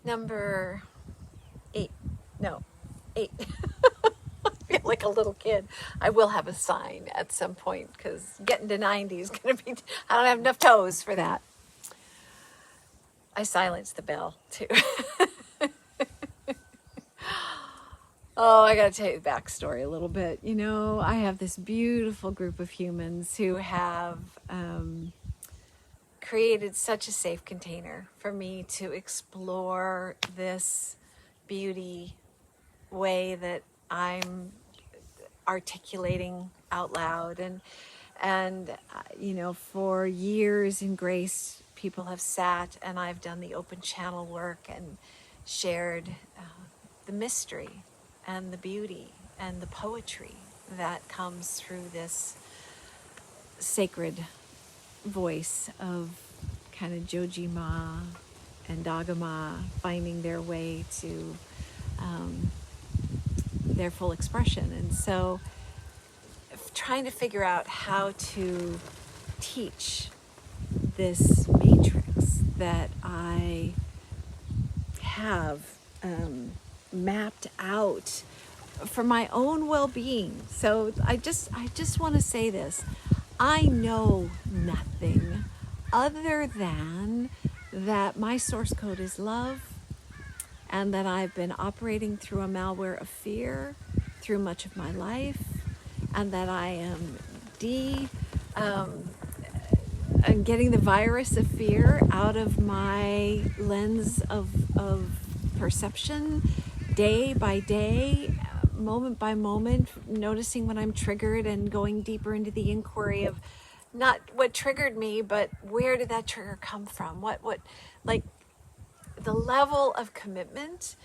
Number 8. No, 8. I feel like a little kid. I will have a sign at some point because getting to 90 is going to be, I don't have enough toes for that. I silenced the bell too. Oh, I got to tell you the backstory a little bit. You know, I have this beautiful group of humans who have created such a safe container for me to explore this beauty way that I'm articulating out loud. And you know, for years in Grace, people have sat and I've done the open channel work and shared the mystery and the beauty and the poetry that comes through this sacred voice of kind of Jojima and Dagama finding their way to their full expression. And so trying to figure out how to teach this matrix that I have mapped out for my own well-being. So I just want to say this. I know nothing other than that my source code is love, and that I've been operating through a malware of fear through much of my life, and that I am getting the virus of fear out of my lens of perception, day by day, moment by moment, noticing when I'm triggered and going deeper into the inquiry of not what triggered me, but where did that trigger come from? What like the level of commitment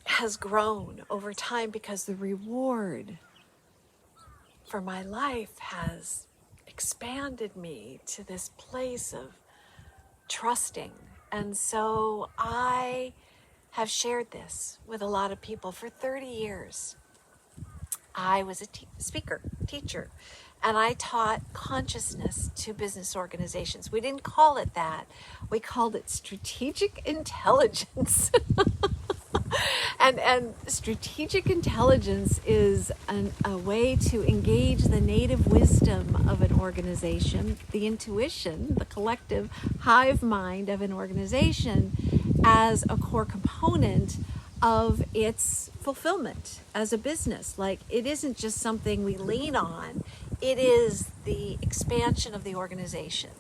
has grown over time because the reward for my life has expanded me to this place of trusting. And so I have shared this with a lot of people for 30 years. I was a speaker, teacher, and I taught consciousness to business organizations. We didn't call it that. We called it strategic intelligence. And strategic intelligence is a way to engage the native wisdom of an organization, the intuition, the collective hive mind of an organization as a core component of its fulfillment as a business. Like, it isn't just something we lean on. It is the expansion of the organization.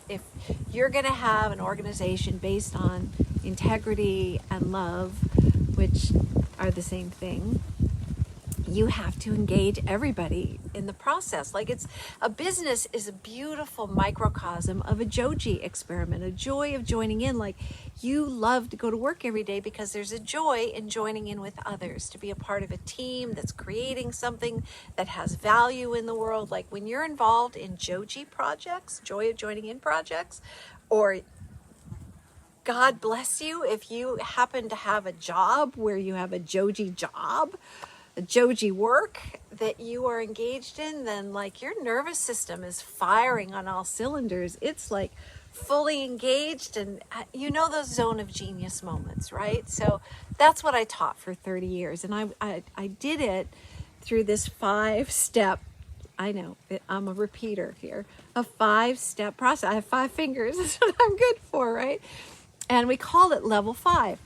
If you're going to have an organization based on integrity and love, which are the same thing, you have to engage everybody in the process. Like, it's a business is a beautiful microcosm of a Joji experiment, a joy of joining in. Like, you love to go to work every day because there's a joy in joining in with others, to be a part of a team that's creating something that has value in the world. Like, when you're involved in Joji projects, joy of joining in projects, or God bless you if you happen to have a job where you have a Joji job, a Joji work that you are engaged in, then like your nervous system is firing on all cylinders. It's like fully engaged, and you know those zone of genius moments, right? So that's what I taught for 30 years. And I did it through this 5-step, I know, I'm a repeater here, a 5-step process. I have 5 fingers. That's what I'm good for, right? And we called it level 5.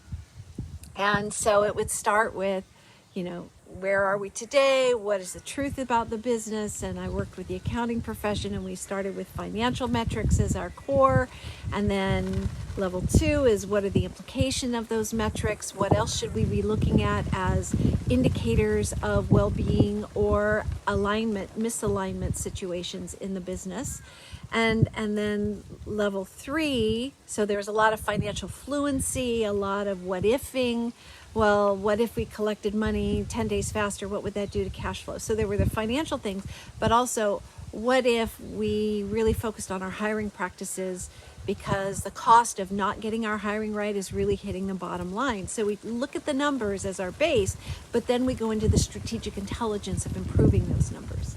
And so it would start with, you know, where are we today? What is the truth about the business? And I worked with the accounting profession, and we started with financial metrics as our core. And then level 2 is, what are the implications of those metrics? What else should we be looking at as indicators of well-being or alignment, misalignment situations in the business? And then level 3, so there's a lot of financial fluency, a lot of what ifing. Well, what if we collected money 10 days faster? What would that do to cash flow? So there were the financial things, but also what if we really focused on our hiring practices, because the cost of not getting our hiring right is really hitting the bottom line. So we look at the numbers as our base, but then we go into the strategic intelligence of improving those numbers.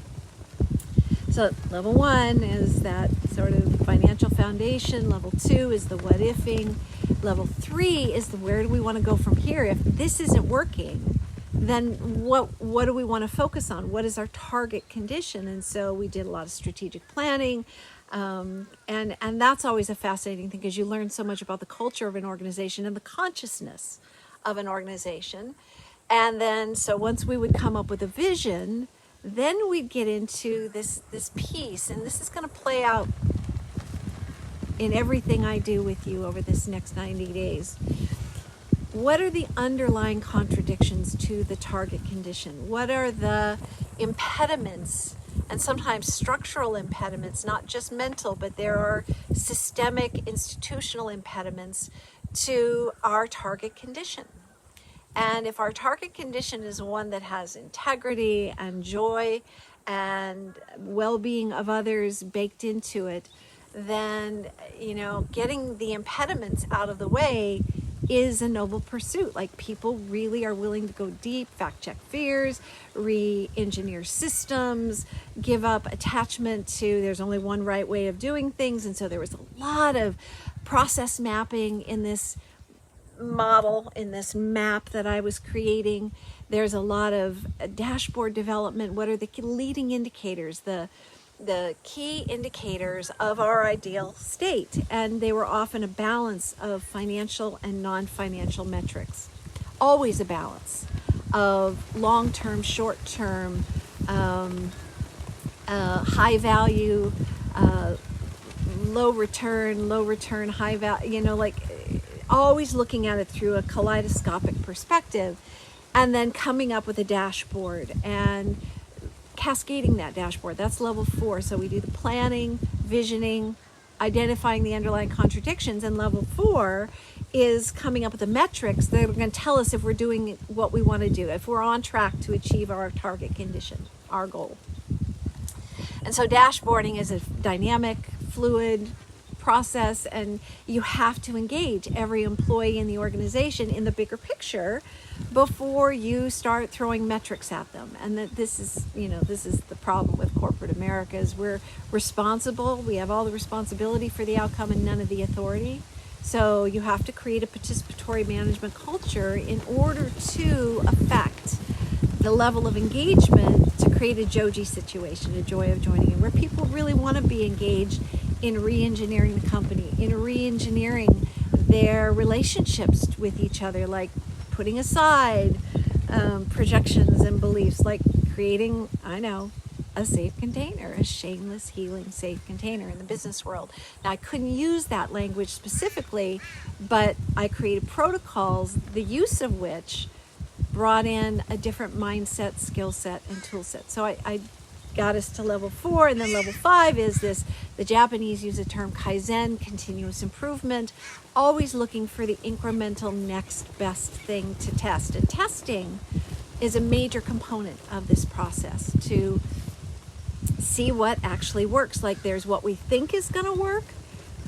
So level 1 is that sort of financial foundation. Level 2 is the what ifing. Level 3 is where do we want to go from here? If this isn't working, then what do we want to focus on? What is our target condition? And so we did a lot of strategic planning. And that's always a fascinating thing, because you learn so much about the culture of an organization and the consciousness of an organization. And then, so once we would come up with a vision, then we'd get into this piece, and this is going to play out in everything I do with you over this next 90 days. What are the underlying contradictions to the target condition? What are the impediments, and sometimes structural impediments, not just mental, but there are systemic institutional impediments to our target condition? And if our target condition is one that has integrity and joy and well-being of others baked into it, then, getting the impediments out of the way is a noble pursuit. Like, people really are willing to go deep, fact check fears, re-engineer systems, give up attachment to there's only one right way of doing things. And so there was a lot of process mapping in this model, in this map that I was creating. There's a lot of dashboard development. What are the leading indicators, the key indicators of our ideal state? And they were often a balance of financial and non-financial metrics. Always a balance of long-term, short-term, high value, low return, high value, always looking at it through a kaleidoscopic perspective, and then coming up with a dashboard and cascading that dashboard. That's level 4. So we do the planning, visioning, identifying the underlying contradictions, and level 4 is coming up with the metrics that are going to tell us if we're doing what we want to do, if we're on track to achieve our target condition, our goal. And so dashboarding is a dynamic, fluid process, and you have to engage every employee in the organization in the bigger picture before you start throwing metrics at them. And that this is the problem with corporate America, is we're responsible. We have all the responsibility for the outcome and none of the authority. So you have to create a participatory management culture in order to affect the level of engagement to create a Joji situation, a joy of joining in, where people really want to be engaged in re-engineering the company, in re-engineering their relationships with each other, like putting aside projections and beliefs, like creating, a safe container, a shameless healing safe container in the business world. Now, I couldn't use that language specifically, but I created protocols, the use of which brought in a different mindset, skill set, and tool set. So I got us to level 4, and then level 5 is this, the Japanese use the term Kaizen, continuous improvement, always looking for the incremental next best thing to test. And testing is a major component of this process to see what actually works. Like, there's what we think is going to work,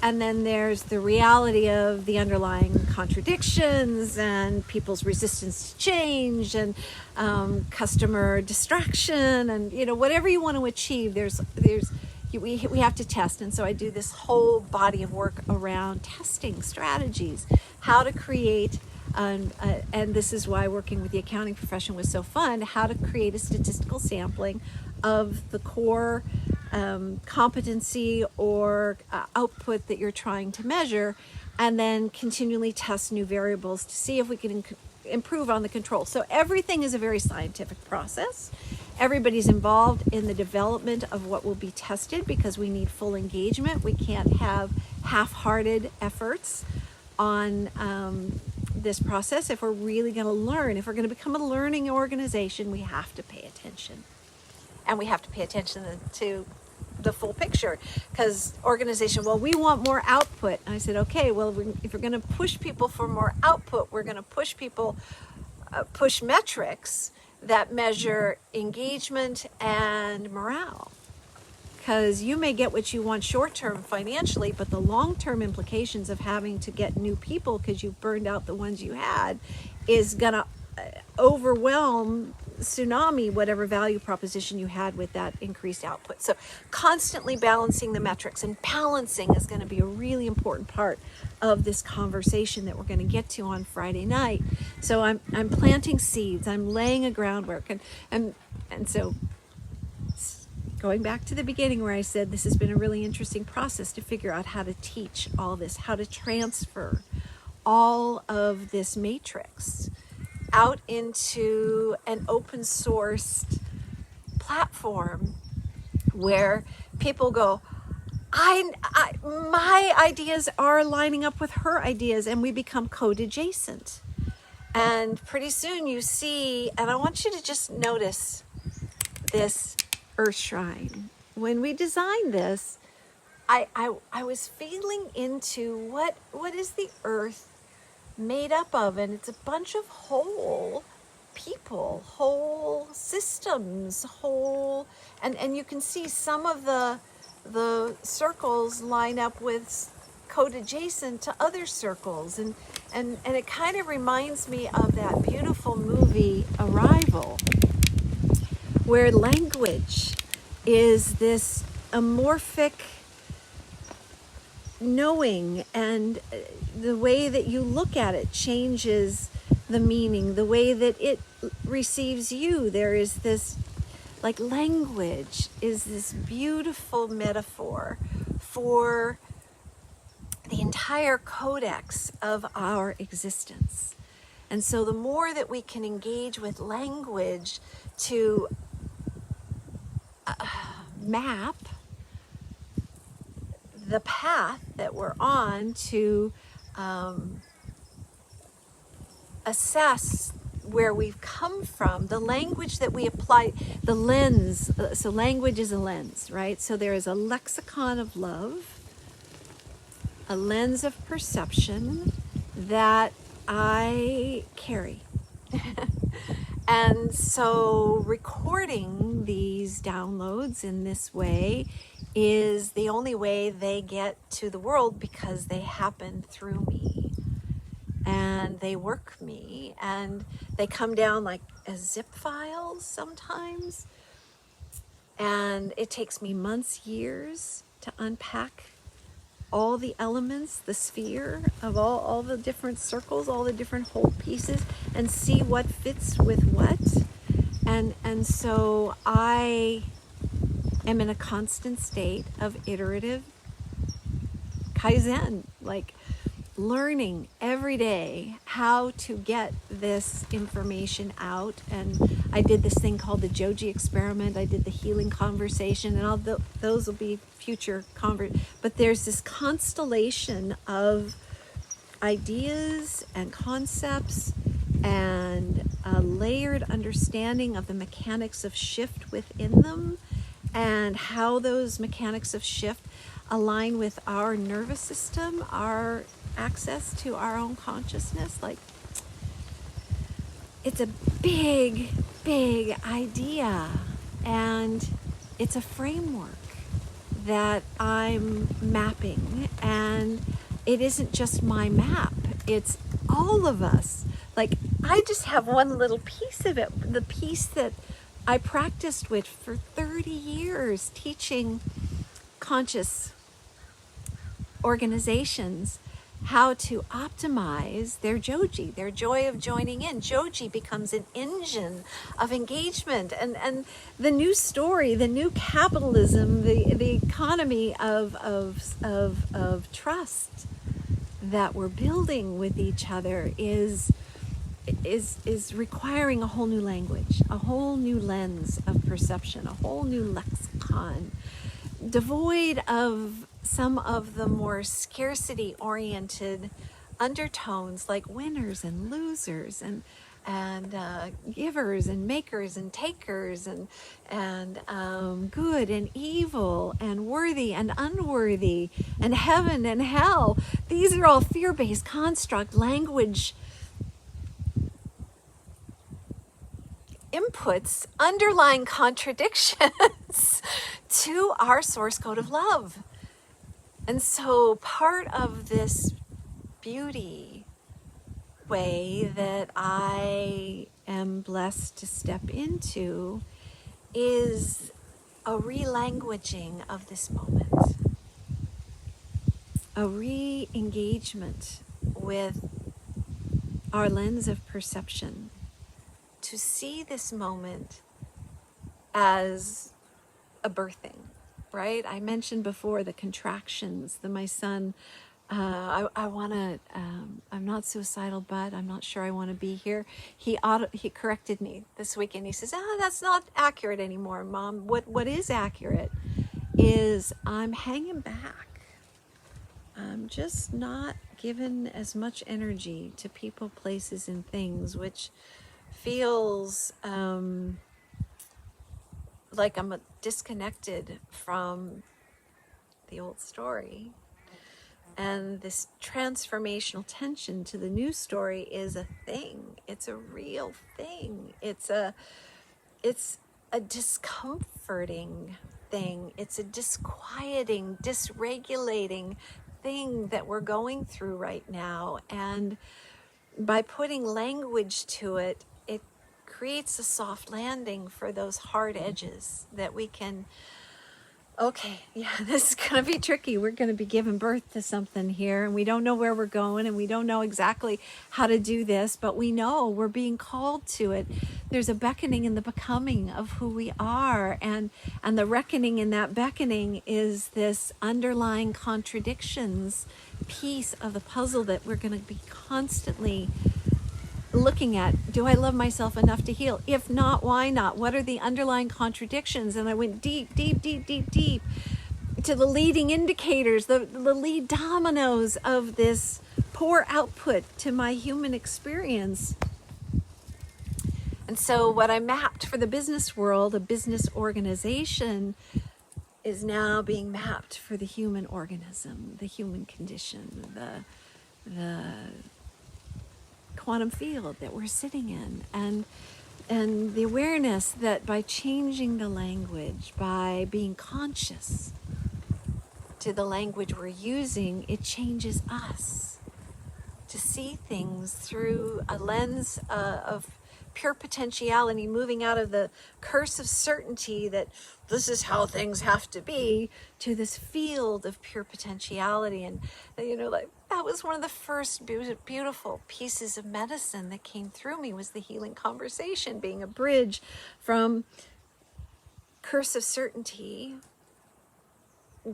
and then there's the reality of the underlying contradictions and people's resistance to change and customer distraction, and whatever you want to achieve, we have to test. And so I do this whole body of work around testing strategies, how to create, and this is why working with the accounting profession was so fun, how to create a statistical sampling of the core competency or output that you're trying to measure, and then continually test new variables to see if we can improve on the control. So everything is a very scientific process. Everybody's involved in the development of what will be tested, because we need full engagement. We can't have half-hearted efforts on this process. If we're really going to learn, if we're going to become a learning organization, we have to pay attention. And we have to pay attention to the full picture, because organization, we want more output. And I said, okay, if we're going to push people for more output, we're going to push metrics that measure engagement and morale. Because you may get what you want short-term financially, but the long-term implications of having to get new people because you've burned out the ones you had is going to overwhelm tsunami whatever value proposition you had with that increased output. So constantly balancing the metrics, and balancing is going to be a really important part of this conversation that we're going to get to on Friday night. So I'm planting seeds, I'm laying a groundwork, and so going back to the beginning where I said this has been a really interesting process to figure out how to teach all this, how to transfer all of this matrix out into an open sourced platform where people go, my ideas are lining up with her ideas, and we become code adjacent. And pretty soon you see, and I want you to just notice this earth shrine. When we designed this, I was feeling into what is the earth made up of, and it's a bunch of whole people, whole systems, whole, and you can see some of the circles line up with code adjacent to other circles, and it kind of reminds me of that beautiful movie Arrival, where language is this amorphic knowing, and the way that you look at it changes the meaning, the way that it receives you. There is this, like, language is this beautiful metaphor for the entire codex of our existence. And so the more that we can engage with language to map the path that we're on, to assess where we've come from, the language that we apply, the lens. So language is a lens, right? So there is a lexicon of love, a lens of perception that I carry. And so recording these downloads in this way is the only way they get to the world, because they happen through me and they work me, and they come down like as zip files sometimes, and it takes me months, years to unpack all the elements, the sphere of all the different circles, all the different whole pieces, and see what fits with what. And so I am in a constant state of iterative Kaizen, like learning every day how to get this information out. And I did this thing called the Joji experiment. I did the healing conversation, and all those will be future but there's this constellation of ideas and concepts and a layered understanding of the mechanics of shift within them, and how those mechanics of shift align with our nervous system, our access to our own consciousness. Like, it's a big, big idea, and it's a framework that I'm mapping, and it isn't just my map, it's all of us. Like, I just have one little piece of it, the piece that I practiced with for 30 years, teaching conscious organizations how to optimize their Joji, their joy of joining in. Joji becomes an engine of engagement, and the new story, the new capitalism, the economy of trust that we're building with each other is requiring a whole new language, a whole new lens of perception, a whole new lexicon, devoid of some of the more scarcity-oriented undertones, like winners and losers, and givers and makers and takers, and good and evil, and worthy and unworthy, and heaven and hell. These are all fear-based construct language inputs, underlying contradictions to our source code of love. And so part of this beauty way that I am blessed to step into is a re-languaging of this moment, a re-engagement with our lens of perception, to see this moment as a birthing, right? I mentioned before the contractions that my son, I want to, I'm not suicidal, but I'm not sure I want to be here. He corrected me this weekend. He says, that's not accurate anymore, Mom. What is accurate is I'm hanging back. I'm just not giving as much energy to people, places, and things, which feels like I'm disconnected from the old story. And this transformational tension to the new story is a thing. It's a real thing. It's a discomforting thing. It's a disquieting, dysregulating thing that we're going through right now. And by putting language to it, it creates a soft landing for those hard edges that we can, okay, yeah, this is going to be tricky. We're going to be giving birth to something here, and we don't know where we're going, and we don't know exactly how to do this, but we know we're being called to it. There's a beckoning in the becoming of who we are, and the reckoning in that beckoning is this underlying contradictions piece of the puzzle that we're going to be constantly looking at. Do I love myself enough to heal? If not, why not? What are the underlying contradictions? And I went deep, deep, deep, deep, deep to the leading indicators, the lead dominoes of this poor output to my human experience. And so what I mapped for the business world, a business organization, is now being mapped for the human organism, the human condition, the quantum field that we're sitting in, and the awareness that by changing the language, by being conscious to the language we're using, it changes us to see things through a lens of pure potentiality, moving out of the curse of certainty that this is how things have to be, to this field of pure potentiality. And like that was one of the first beautiful pieces of medicine that came through me, was the healing conversation being a bridge from curse of certainty.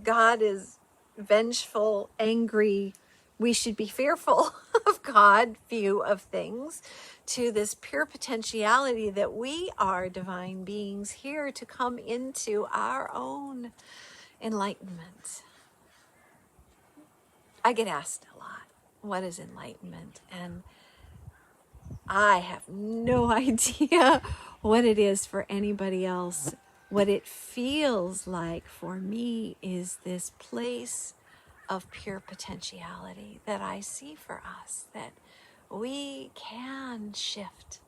God is vengeful, angry, we should be fearful of God view of things, to this pure potentiality that we are divine beings here to come into our own enlightenment. I get asked a lot, what is enlightenment? And I have no idea what it is for anybody else. What it feels like for me is this place of pure potentiality that I see for us, that we can shift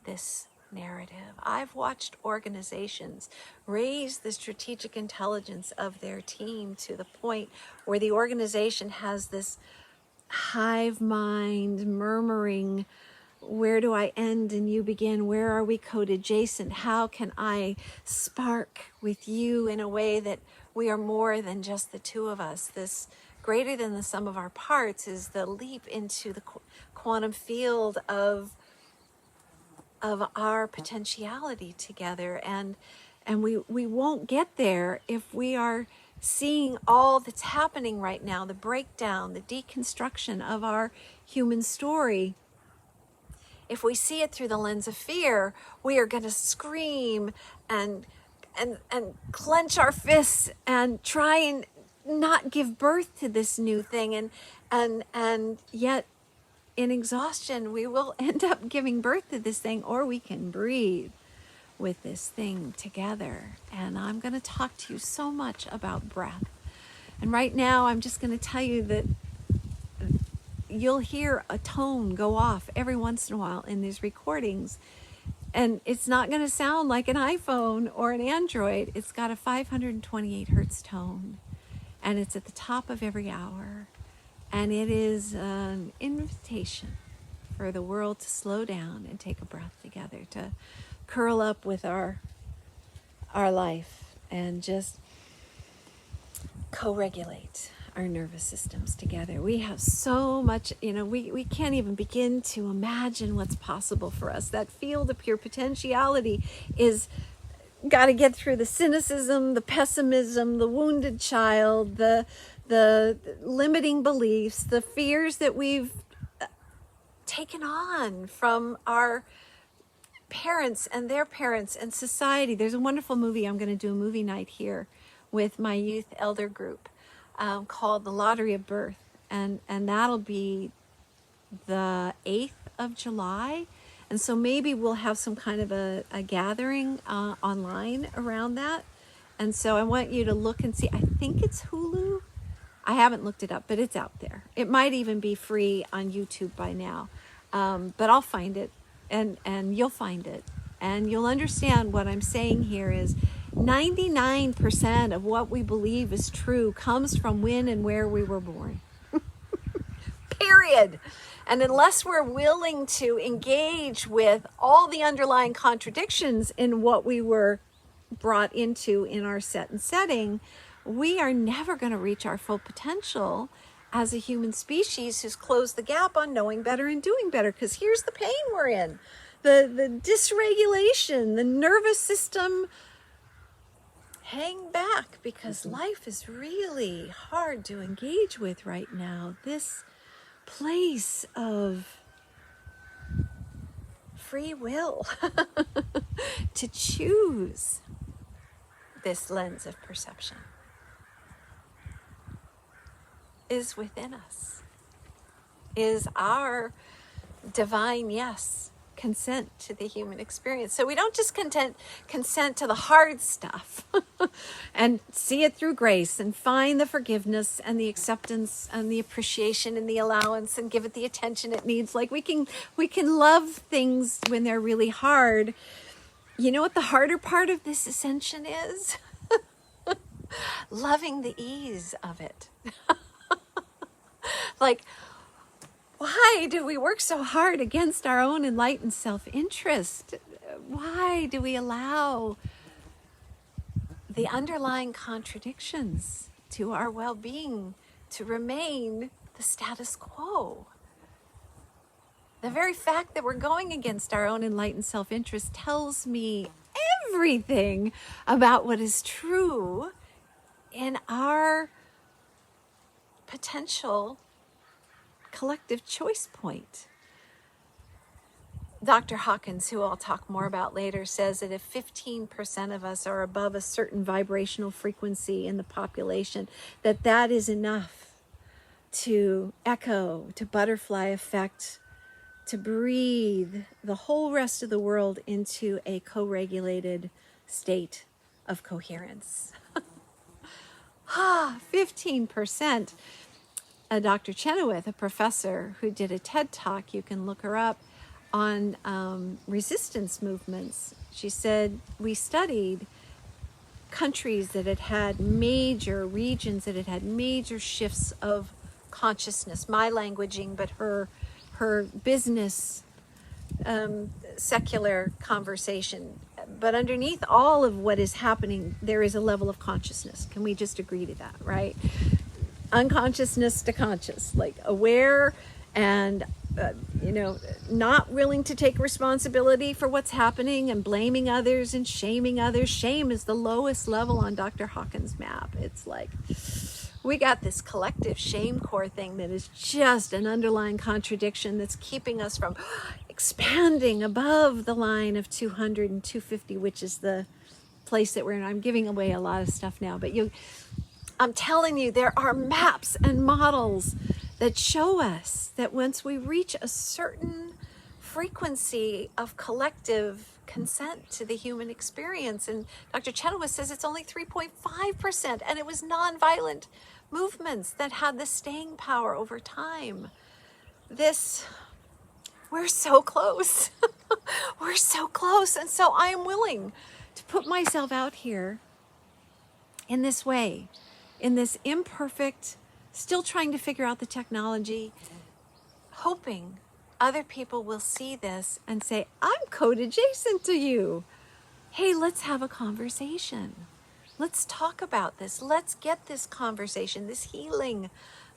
this narrative. I've watched organizations raise the strategic intelligence of their team to the point where the organization has this hive mind murmuring, where do I end and you begin? Where are we co-adjacent? How can I spark with you in a way that we are more than just the two of us? This greater than the sum of our parts is the leap into the quantum field of our potentiality together. And we won't get there if we are seeing all that's happening right now, the breakdown, the deconstruction of our human story. If we see it through the lens of fear, we are going to scream and clench our fists and try and not give birth to this new thing. And yet in exhaustion, we will end up giving birth to this thing, or we can breathe with this thing together. And I'm going to talk to you so much about breath. And right now, I'm just going to tell you that you'll hear a tone go off every once in a while in these recordings. And it's not going to sound like an iPhone or an Android. It's got a 528 hertz tone. And it's at the top of every hour. And it is an invitation for the world to slow down and take a breath together, to curl up with our life and just co-regulate our nervous systems together. We have so much, we can't even begin to imagine what's possible for us. That field of pure potentiality is got to get through the cynicism, the pessimism, the wounded child, the limiting beliefs, the fears that we've taken on from our parents and their parents and society. There's a wonderful movie. I'm going to do a movie night here with my youth elder group called The Lottery of Birth. And that'll be the 8th of July. And so maybe we'll have some kind of a gathering online around that. And so I want you to look and see. I think it's Hulu. I haven't looked it up, but it's out there. It might even be free on YouTube by now. But I'll find it, and you'll find it. And you'll understand what I'm saying here is 99% of what we believe is true comes from when and where we were born. Period. And unless we're willing to engage with all the underlying contradictions in what we were brought into in our set and setting, we are never going to reach our full potential as a human species who's closed the gap on knowing better and doing better. Because here's the pain we're in. The dysregulation, the nervous system hang back because life is really hard to engage with right now. This place of free will to choose this lens of perception is within us, is our divine yes, consent to the human experience. So we don't just consent to the hard stuff and see it through grace and find the forgiveness and the acceptance and the appreciation and the allowance and give it the attention it needs. Like we can love things when they're really hard. You know what the harder part of this ascension is? Loving the ease of it. Like, why do we work so hard against our own enlightened self-interest? Why do we allow the underlying contradictions to our well-being to remain the status quo? The very fact that we're going against our own enlightened self-interest tells me everything about what is true in our potential collective choice point. Dr. Hawkins, who I'll talk more about later, says that if 15% of us are above a certain vibrational frequency in the population, that is enough to echo, to butterfly effect, to breathe the whole rest of the world into a co-regulated state of coherence. 15%. Dr. Chenoweth, a professor who did a TED Talk, you can look her up, on resistance movements. She said, we studied countries that had major regions, that had major shifts of consciousness, my languaging, but her business, secular conversation. But underneath all of what is happening, there is a level of consciousness. Can we just agree to that, right? Unconsciousness to conscious, like aware and, not willing to take responsibility for what's happening and blaming others and shaming others. Shame is the lowest level on Dr. Hawkins' map. It's like we got this collective shame core thing that is just an underlying contradiction that's keeping us from expanding above the line of 200 and 250, which is the place that we're in. I'm giving away a lot of stuff now, but I'm telling you, there are maps and models that show us that once we reach a certain frequency of collective consent to the human experience, and Dr. Chenoweth says it's only 3.5%, and it was nonviolent movements that had the staying power over time. We're so close. We're so close. And so I am willing to put myself out here in this way, in this imperfect, still trying to figure out the technology, hoping other people will see this and say, I'm code adjacent to you. Hey, let's have a conversation. Let's talk about this. Let's get this conversation, this healing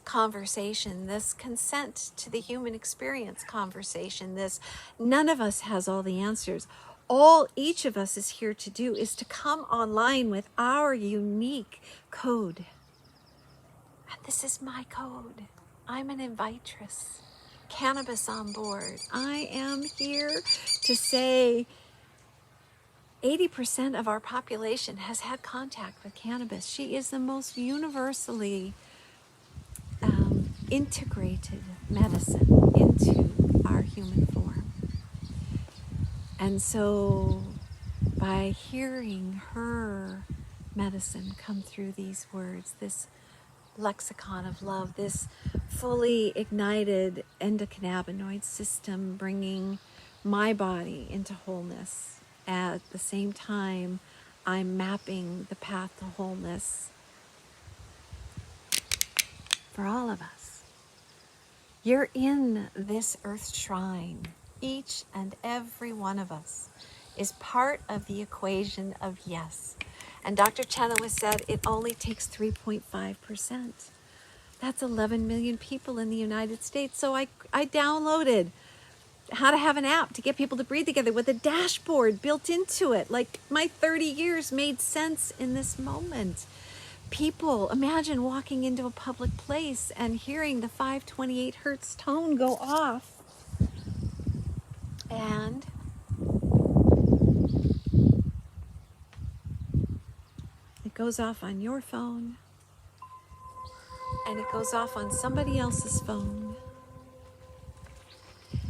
conversation, this consent to the human experience conversation, this none of us has all the answers. All each of us is here to do is to come online with our unique code. And this is my code. I'm an invitress. Cannabis on board. I am here to say 80% of our population has had contact with cannabis. She is the most universally integrated medicine into our human form. And so by hearing her medicine come through these words, this lexicon of love, this fully ignited endocannabinoid system bringing my body into wholeness, at the same time I'm mapping the path to wholeness for all of us. You're in this earth shrine. Each and every one of us is part of the equation of yes. And Dr. Chenoweth said it only takes 3.5%. That's 11 million people in the United States. So I downloaded how to have an app to get people to breathe together with a dashboard built into it. Like my 30 years made sense in this moment. People, imagine walking into a public place and hearing the 528 hertz tone go off. And it goes off on your phone. And it goes off on somebody else's phone.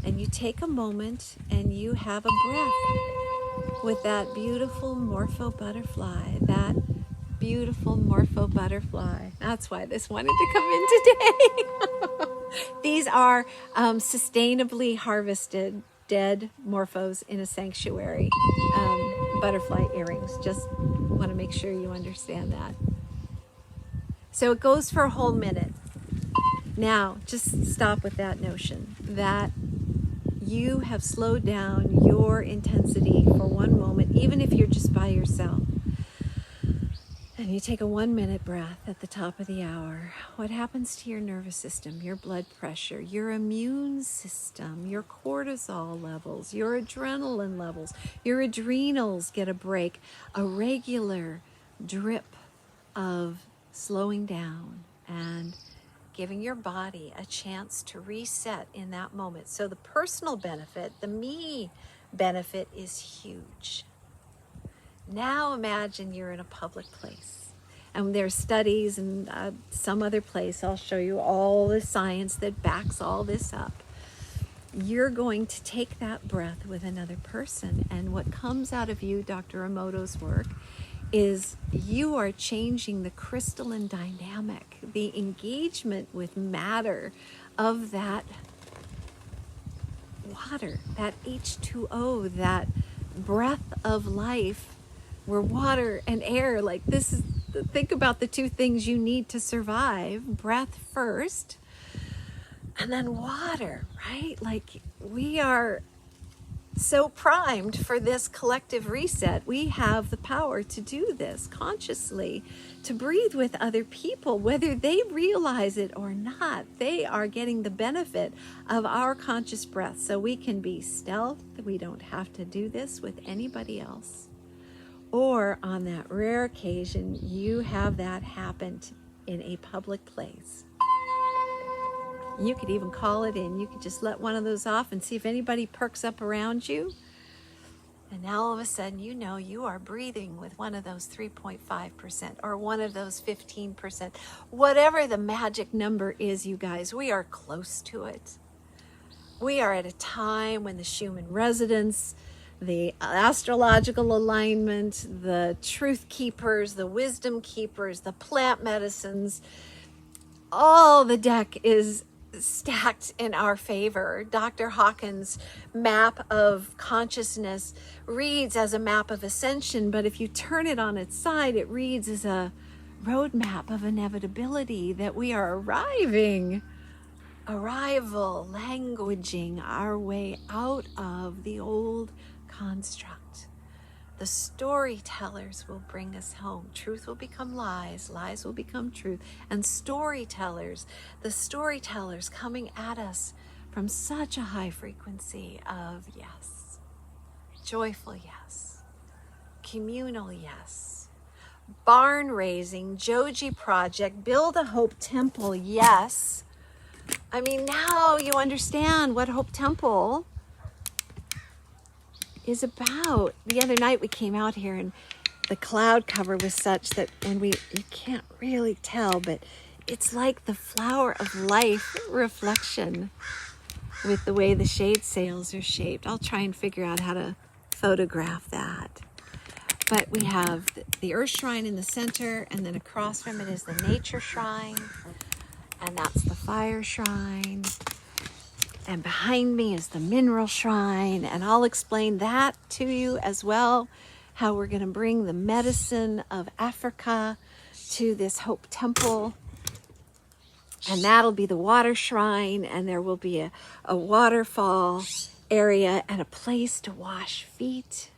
And you take a moment and you have a breath with that beautiful morpho butterfly, that beautiful morpho butterfly. That's why this wanted to come in today. These are sustainably harvested dead morphos in a sanctuary butterfly earrings. Just want to make sure you understand that. So it goes for a whole minute. Now, just stop with that notion that you have slowed down your intensity for one moment, even if you're just by yourself. And you take a 1 minute breath at the top of the hour. What happens to your nervous system, your blood pressure, your immune system, your cortisol levels, your adrenaline levels, your adrenals get a break, a regular drip of slowing down and giving your body a chance to reset in that moment. So the personal benefit, the me benefit is huge. Now imagine you're in a public place and there's studies and some other place. I'll show you all the science that backs all this up. You're going to take that breath with another person, and what comes out of you, Dr. Emoto's work, is you are changing the crystalline dynamic, the engagement with matter of that water, that H2O, that breath of life. Where water and air, like this is, think about the two things you need to survive. Breath first, and then water, right? Like we are so primed for this collective reset. We have the power to do this consciously, to breathe with other people, whether they realize it or not. They are getting the benefit of our conscious breath. So we can be stealth. We don't have to do this with anybody else. Or on that rare occasion, you have that happen in a public place. You could even call it in. You could just let one of those off and see if anybody perks up around you. And now all of a sudden, you know you are breathing with one of those 3.5% or one of those 15%. Whatever the magic number is, you guys, we are close to it. We are at a time when the Schumann resonance, the astrological alignment, the truth keepers, the wisdom keepers, the plant medicines, all the deck is stacked in our favor. Dr. Hawkins' map of consciousness reads as a map of ascension, but if you turn it on its side, it reads as a roadmap of inevitability, that we are arriving arrival, languaging our way out of the old construct. The storytellers will bring us home. Truth will become lies, lies will become truth. And storytellers, the storytellers coming at us from such a high frequency of yes, joyful yes, communal yes, barn raising, Joji project, build a Hope Temple, yes. I mean, now you understand what Hope Temple is about. The other night we came out here and the cloud cover was such that, and you can't really tell, but it's like the flower of life reflection with the way the shade sails are shaped. I'll try and figure out how to photograph that. But we have the earth shrine in the center, and then across from it is the nature shrine, and that's the fire shrine. And behind me is the mineral shrine, and I'll explain that to you as well, how we're going to bring the medicine of Africa to this Hope Temple. And that'll be the water shrine, and there will be a waterfall area and a place to wash feet.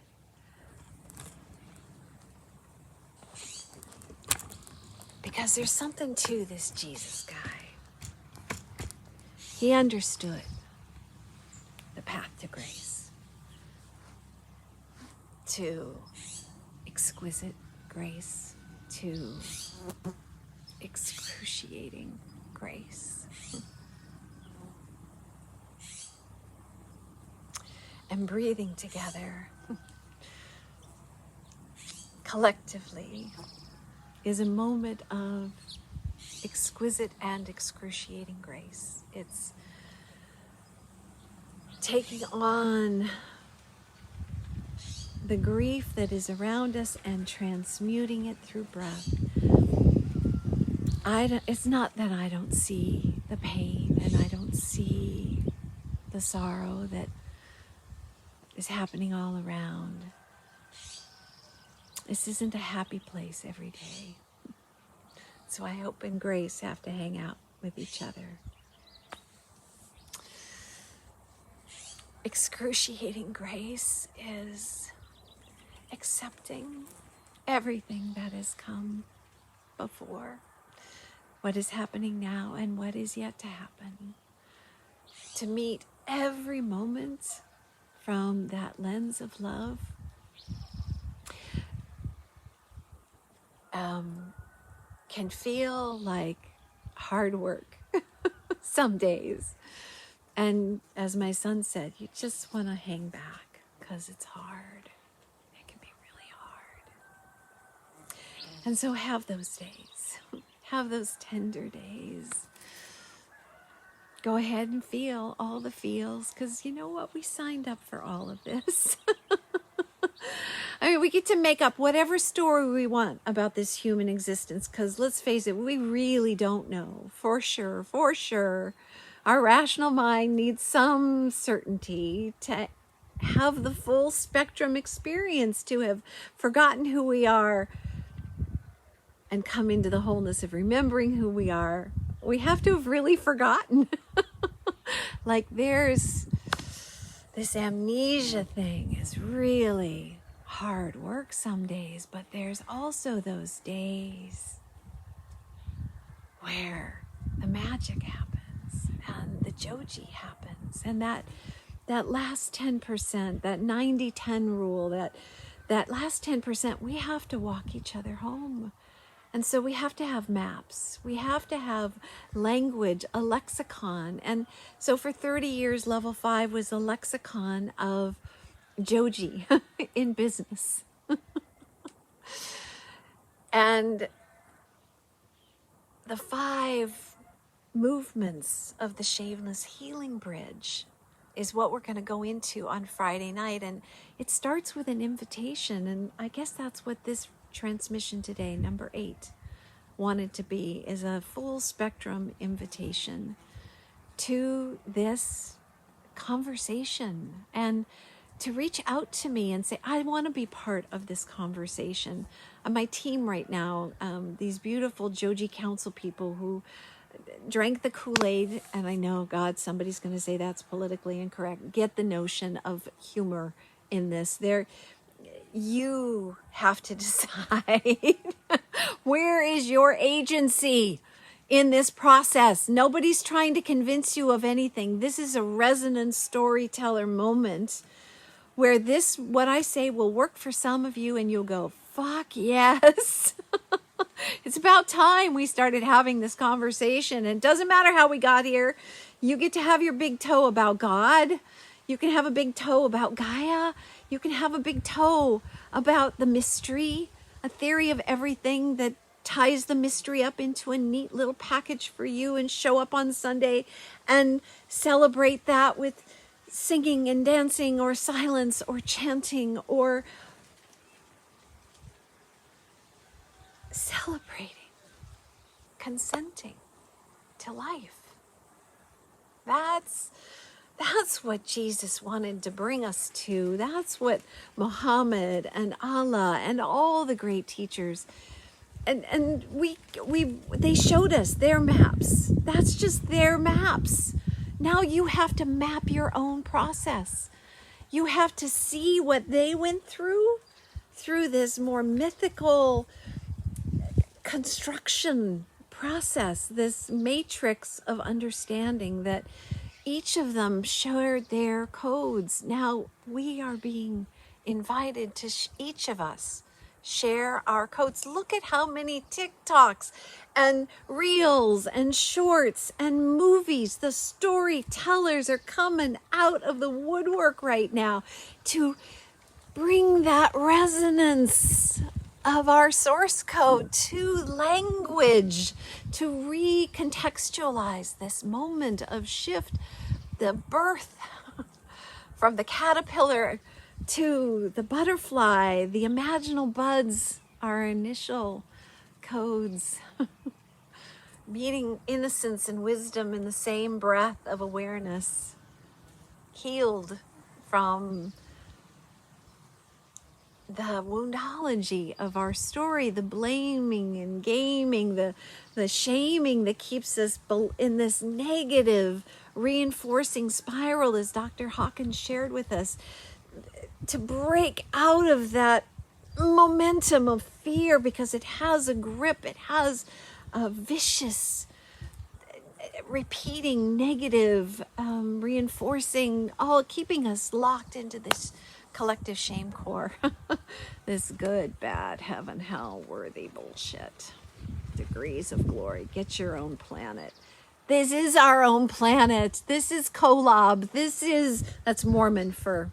Because there's something to this Jesus guy. He understood the path to grace, to exquisite grace, to excruciating grace. And breathing together collectively is a moment of exquisite and excruciating grace. It's taking on the grief that is around us and transmuting it through breath. It's not that I don't see the pain and I don't see the sorrow that is happening all around. This isn't a happy place every day. So I hope and grace have to hang out with each other. Excruciating grace is accepting everything that has come before, what is happening now and what is yet to happen. To meet every moment from that lens of love. Can feel like hard work some days. And as my son said, you just want to hang back because it's hard. It can be really hard. And so have those days. Have those tender days. Go ahead and feel all the feels, because you know what? We signed up for all of this. I mean, we get to make up whatever story we want about this human existence, because let's face it, we really don't know for sure, for sure. Our rational mind needs some certainty to have the full spectrum experience, to have forgotten who we are and come into the wholeness of remembering who we are. We have to have really forgotten. Like there's this amnesia thing is really hard work some days, but there's also those days where the magic happens and the Joji happens, and that last 10%, that 90-10 rule, that last 10%, we have to walk each other home. And so we have to have maps. We have to have language, a lexicon. And so for 30 years, level 5 was a lexicon of Joji in business. And the 5 movements of the Shameless Healing Bridge is what we're going to go into on Friday night. And it starts with an invitation. And I guess that's what this transmission today, number 8, wanted to be, is a full spectrum invitation to this conversation, and to reach out to me and say, I want to be part of this conversation. My team right now, these beautiful Joji Council people who drank the Kool-Aid, and I know, God, somebody's going to say that's politically incorrect. Get the notion of humor in this. You have to decide where is your agency in this process. Nobody's trying to convince you of anything. This is a resonant storyteller moment where what I say will work for some of you, and you'll go, fuck yes. It's about time we started having this conversation. And it doesn't matter how we got here. You get to have your big toe about God. You can have a big toe about Gaia. You can have a big toe about the mystery, a theory of everything that ties the mystery up into a neat little package for you, and show up on Sunday and celebrate that with singing and dancing or silence or chanting or celebrating, consenting to life. That's what Jesus wanted to bring us to. That's what Muhammad and Allah and all the great teachers, and they showed us their maps. That's just their maps. Now you have to map your own process. You have to see what they went through this more mythical construction process, this matrix of understanding that each of them shared their codes. Now we are being invited to each of us share our codes. Look at how many TikToks and reels and shorts and movies. The storytellers are coming out of the woodwork right now to bring that resonance of our source code to language, to recontextualize this moment of shift, the birth from the caterpillar to the butterfly, the imaginal buds, our initial codes, meeting innocence and wisdom in the same breath of awareness, healed from the woundology of our story, the blaming and gaming, the shaming that keeps us in this negative reinforcing spiral, as Dr. Hawkins shared with us, to break out of that momentum of fear, because it has a grip, it has a vicious repeating negative, reinforcing, all keeping us locked into this collective shame core. This good, bad, heaven, hell, worthy bullshit. Degrees of glory. Get your own planet. This is our own planet. This is Kolob. That's Mormon for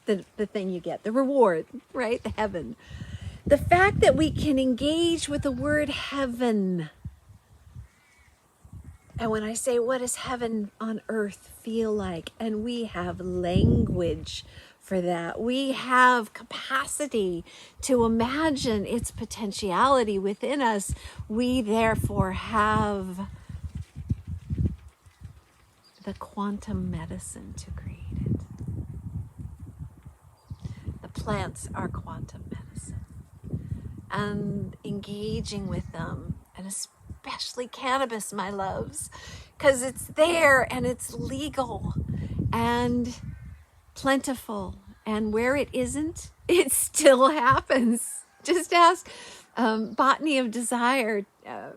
the thing you get, the reward, right? The heaven. The fact that we can engage with the word heaven. And when I say, what does heaven on earth feel like? And we have language for that. We have capacity to imagine its potentiality within us. We therefore have the quantum medicine to create it. The plants are quantum medicine. And engaging with them, and especially cannabis, my loves, because it's there and it's legal and plentiful, and where it isn't, it still happens. Just ask Botany of Desire,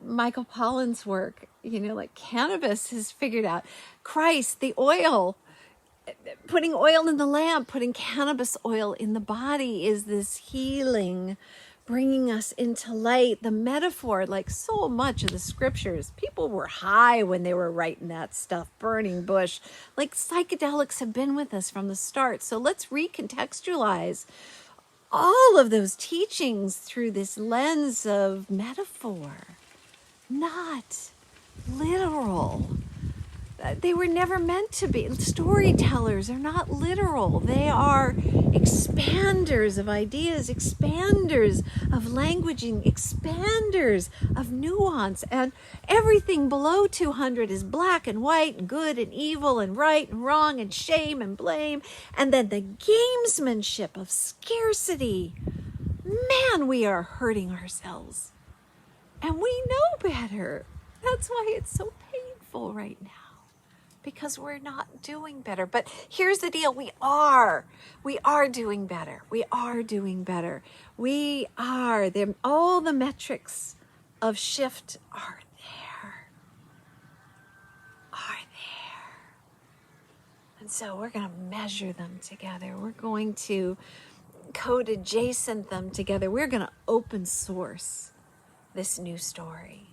Michael Pollan's work. Like cannabis has figured out Christ, the oil, putting oil in the lamp, putting cannabis oil in the body is this healing, bringing us into light. The metaphor, like so much of the scriptures, people were high when they were writing that stuff, burning bush. Like psychedelics have been with us from the start. So let's recontextualize all of those teachings through this lens of metaphor, not literal. They were never meant to be. Storytellers are not literal. They are expanders of ideas, expanders of languaging, expanders of nuance. And everything below 200 is black and white and good and evil and right and wrong and shame and blame. And then the gamesmanship of scarcity. Man, we are hurting ourselves. And we know better. That's why it's so painful right now. Because we're not doing better. But here's the deal. We are doing better. We are doing better. We are. All the metrics of shift are there. And so we're going to measure them together. We're going to code adjacent them together. We're going to open source this new story.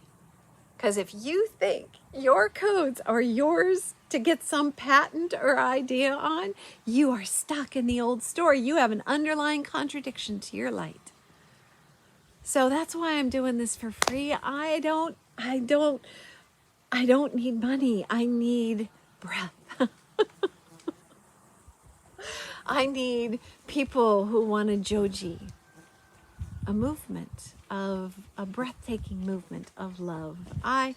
Because if you think your codes are yours to get some patent or idea on, you are stuck in the old story. You have an underlying contradiction to your light. So that's why I'm doing this for free. I don't need money. I need breath. I need people who want a Joji, a movement of a breathtaking movement of love. I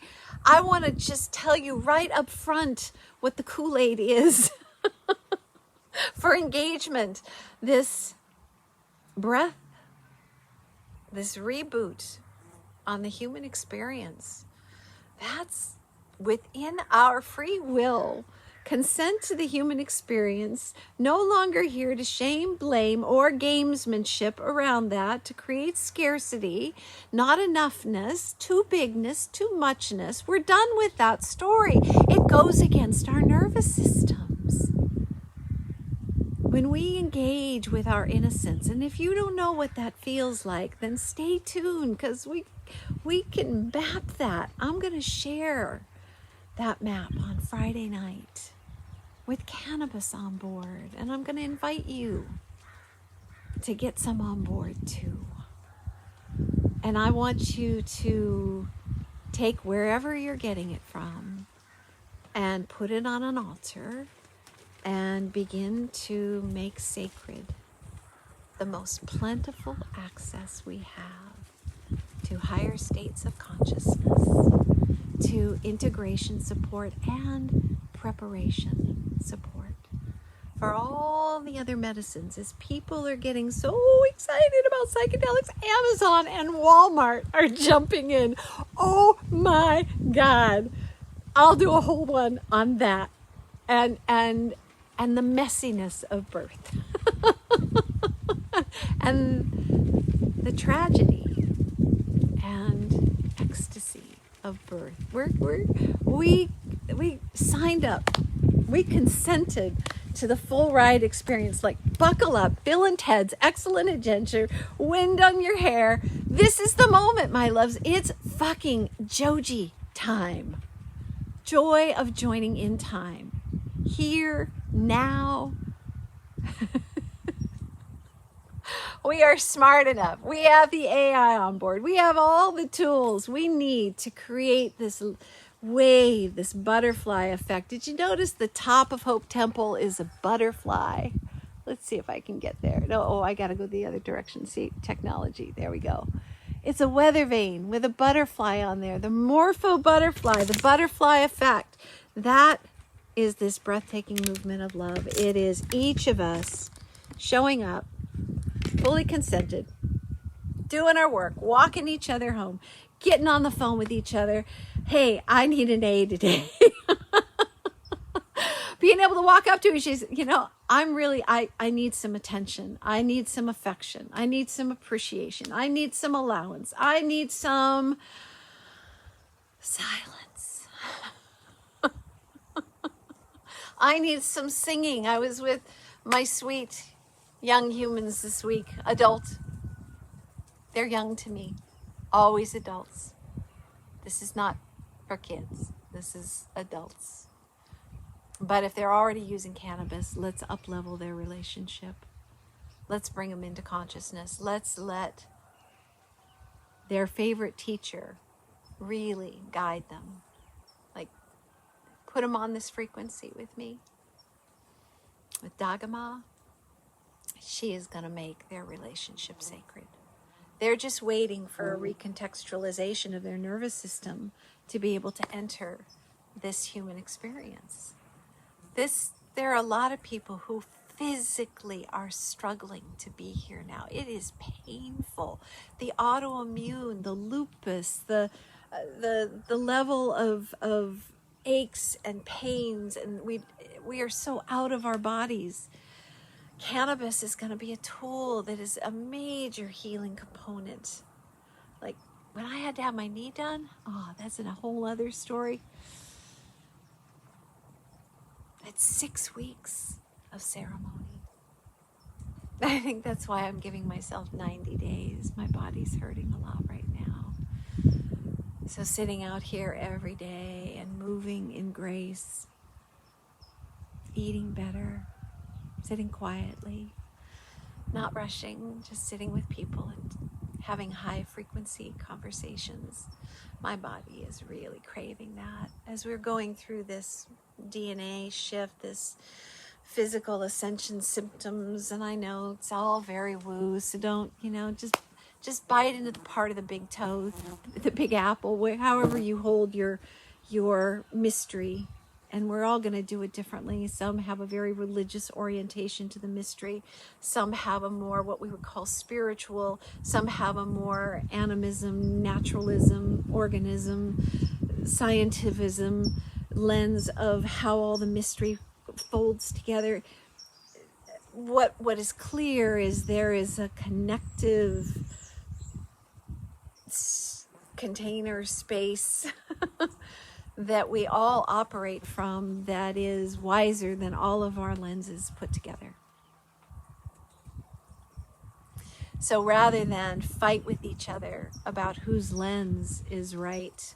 want to just tell you right up front what the Kool-Aid is for engagement. This breath, this reboot on the human experience, that's within our free will. Consent to the human experience, no longer here to shame, blame, or gamesmanship around that, to create scarcity, not enoughness, too bigness, too muchness. We're done with that story. It goes against our nervous systems. When we engage with our innocence, and if you don't know what that feels like, then stay tuned, because we can map that. I'm going to share that map on Friday night with cannabis on board. And I'm going to invite you to get some on board too. And I want you to take wherever you're getting it from and put it on an altar and begin to make sacred the most plentiful access we have to higher states of consciousness, to integration support and preparation support for all the other medicines. As people are getting so excited about psychedelics, Amazon and Walmart are jumping in. Oh my God. I'll do a whole one on that and the messiness of birth and the tragedy and ecstasy of birth. We signed up. We consented to the full ride experience. Like, buckle up, Bill and Ted's excellent adventure, wind on your hair. This is the moment, my loves. It's fucking Joji time. Joy of joining in time. Here, now. We are smart enough. We have the AI on board. We have all the tools we need to create this wave, this butterfly effect. Did you notice the top of Hope Temple is a butterfly? Let's see if I can get there. No, I got to go the other direction. See, technology. There we go. It's a weather vane with a butterfly on there. The morpho butterfly, the butterfly effect. That is this breathtaking movement of love. It is each of us showing up, fully consented, doing our work, walking each other home, getting on the phone with each other. Hey, I need an A today. Being able to walk up to her, she's, I need some attention. I need some affection. I need some appreciation. I need some allowance. I need some silence. I need some singing. I was with my sweet young humans this week, adult. They're young to me, always adults. This is not for kids. This is adults. But if they're already using cannabis, let's up-level their relationship. Let's bring them into consciousness. Let's let their favorite teacher really guide them. Like, put them on this frequency with me. With Dagama, she is going to make their relationship sacred. They're just waiting for a recontextualization of their nervous system to be able to enter this human experience. There are a lot of people who physically are struggling to be here now. It is painful. The autoimmune, the lupus, the the level of aches and pains, and we are so out of our bodies. Cannabis is going to be a tool that is a major healing component. Like when I had to have my knee done, oh, that's in a whole other story. It's 6 weeks of ceremony. I think that's why I'm giving myself 90 days. My body's hurting a lot right now. So sitting out here every day and moving in grace, eating better, sitting quietly, not rushing, just sitting with people and having high frequency conversations. My body is really craving that. As we're going through this DNA shift, this physical ascension symptoms, and I know it's all very woo, so don't, just bite into the part of the big toe, the big apple, however you hold your mystery. And we're all going to do it differently. Some have a very religious orientation to the mystery. Some have a more what we would call spiritual. Some have a more animism, naturalism, organism, scientificism lens of how all the mystery folds together. What is clear is there is a connective container space that we all operate from that is wiser than all of our lenses put together. So rather than fight with each other about whose lens is right,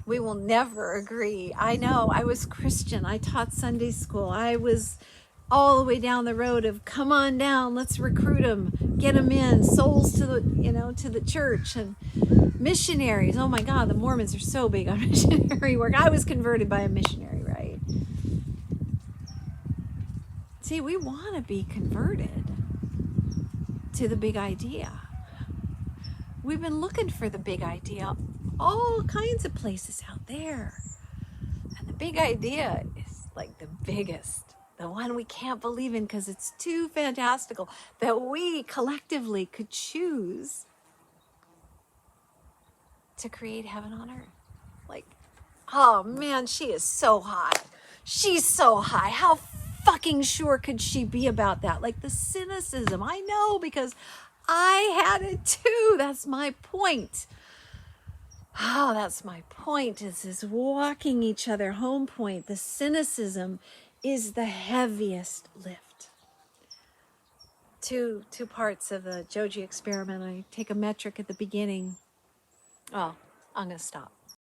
we will never agree. I know, I was Christian. I taught Sunday school. I was all the way down the road of come on down, let's recruit them, get them in, souls to the church, and missionaries. Oh my God, the Mormons are so big on missionary work. I was converted by a missionary, right? See, we want to be converted to the big idea. We've been looking for the big idea all kinds of places out there. And the big idea is like the biggest, the one we can't believe in because it's too fantastical that we collectively could choose to create heaven on earth. Like, oh man, she is so high. She's so high. How fucking sure could she be about that? Like the cynicism. I know because I had it too. That's my point. Oh, that's my point. Is this walking each other home point. The cynicism is the heaviest lift. Two parts of the Joji experiment. I take a metric at the beginning. Oh, I'm going to stop.